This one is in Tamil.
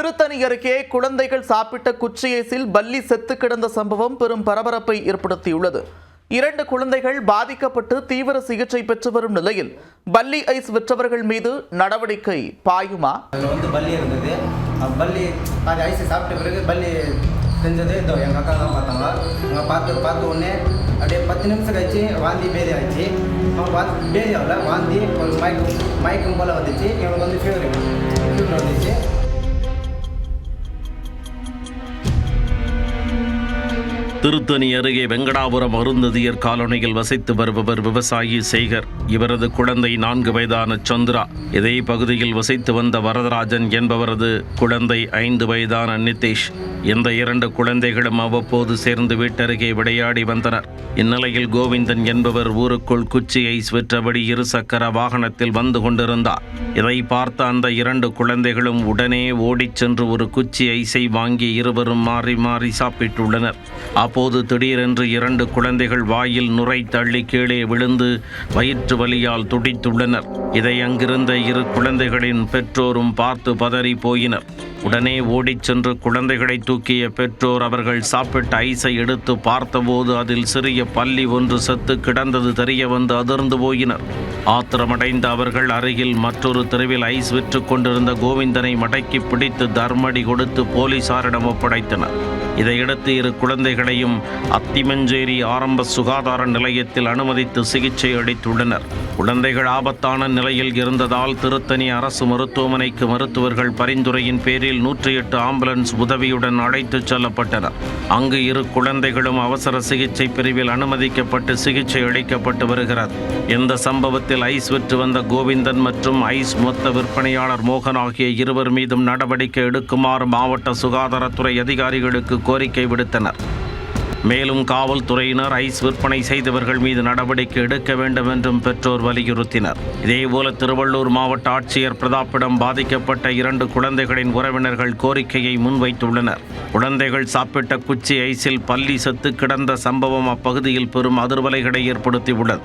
திருத்தணி அருகே குழந்தைகள் சாப்பிட்ட குச்சி ஐஸில் பல்லி செத்து கிடந்த சம்பவம் பெரும் பரபரப்பை ஏற்படுத்தியுள்ளது. 2 குழந்தைகள் பாதிக்கப்பட்டு தீவிர சிகிச்சை பெற்று வரும் நிலையில் பல்லி ஐஸ் விற்றவர்கள் மீது நடவடிக்கை பாயுமா? பல்லி இருந்தது. பல்லி அது ஐஸ் சாப்பிட்ட பிறகு பல்லி செஞ்சது எங்கள் அக்கா தான் பார்த்தாங்க. அவங்க பார்த்த உடனே அப்படியே 10 நிமிஷம் கழிச்சு வாந்தி பேதி ஆச்சு. அவங்க பேதி ஆகல, வாந்தி ஒரு மயக்கம் போல் வந்துச்சு. இவங்களுக்கு ஃபீவர் வந்துச்சு. திருத்தணி அருகே வெங்கடாபுரம் அருந்ததியர் காலனியில் வசித்து வருபவர் விவசாயி சேகர். இவரது குழந்தை 4 வயதான சந்திரா. இதே பகுதியில் வசித்து வந்த வரதராஜன் என்பவரது குழந்தை 5 வயதான நிதேஷ். இந்த 2 குழந்தைகளும் அவ்வப்போது சேர்ந்து வீட்டருகே விளையாடி வந்தனர். இந்நிலையில் கோவிந்தன் என்பவர் ஊருக்குள் குச்சி ஐஸ் விற்றபடி 2 சக்கர வாகனத்தில் வந்து கொண்டிருந்தார். இதை பார்த்த அந்த 2 குழந்தைகளும் உடனே ஓடிச் சென்று ஒரு குச்சி ஐஸை வாங்கி இருவரும் மாறி மாறி சாப்பிட்டுள்ளனர். அப்போது திடீரென்று 2 குழந்தைகள் வாயில் நுரை தள்ளி கீழே விழுந்து வயிற்று வலியால் துடித்துள்ளனர். இதை அங்கிருந்த 2 குழந்தைகளின் பெற்றோரும் பார்த்து பதறி போயினர். உடனே ஓடிச் சென்று குழந்தைகளை தூக்கிய பெற்றோர் அவர்கள் சாப்பிட்ட ஐஸை எடுத்து பார்த்தபோது அதில் சிறிய பல்லி ஒன்று செத்து கிடந்தது தெரிய வந்து அதிர்ந்து போயினர். ஆத்திரமடைந்த அவர்கள் அருகில் மற்றொரு தெருவில் ஐஸ் விற்று கொண்டிருந்த கோவிந்தனை மடக்கி பிடித்து தர்மடி கொடுத்து போலீசாரிடம் ஒப்படைத்தனர். இதையடுத்து 2 குழந்தைகளையும் அத்திமஞ்சேரி ஆரம்ப சுகாதார நிலையத்தில் அனுமதித்து சிகிச்சை அளித்துள்ளனர். குழந்தைகள் ஆபத்தான நிலையில் இருந்ததால் திருத்தணி அரசு மருத்துவமனைக்கு மருத்துவர்கள் பரிந்துரையின் பேரில் 108 ஆம்புலன்ஸ் உதவியுடன் அழைத்துச் செல்லப்பட்டனர். அங்கு 2 குழந்தைகளும் அவசர சிகிச்சை பிரிவில் அனுமதிக்கப்பட்டு சிகிச்சை அளிக்கப்பட்டு வருகிறது. இந்த சம்பவத்தில் ஐஸ் விற்று வந்த கோவிந்தன் மற்றும் ஐஸ் மொத்த விற்பனையாளர் மோகன் ஆகிய 2 மீதும் நடவடிக்கை எடுக்குமாறு மாவட்ட சுகாதாரத்துறை அதிகாரிகளுக்கு கோரிக்கை விடுத்தனர். மேலும் காவல்துறையினர் ஐஸ் விற்பனை செய்தவர்கள் மீது நடவடிக்கை எடுக்க வேண்டும் என்றும் பெற்றோர் வலியுறுத்தினர். இதேபோல திருவள்ளூர் மாவட்ட ஆட்சியர் பிரதாப்பிடம் பாதிக்கப்பட்ட 2 குழந்தைகளின் உறவினர்கள் கோரிக்கையை முன்வைத்துள்ளனர். குழந்தைகள் சாப்பிட்ட குச்சி ஐஸில் பல்லி செத்து கிடந்த சம்பவம் அப்பகுதியில் பெரும் அதிர்வலைகளை ஏற்படுத்தியுள்ளது.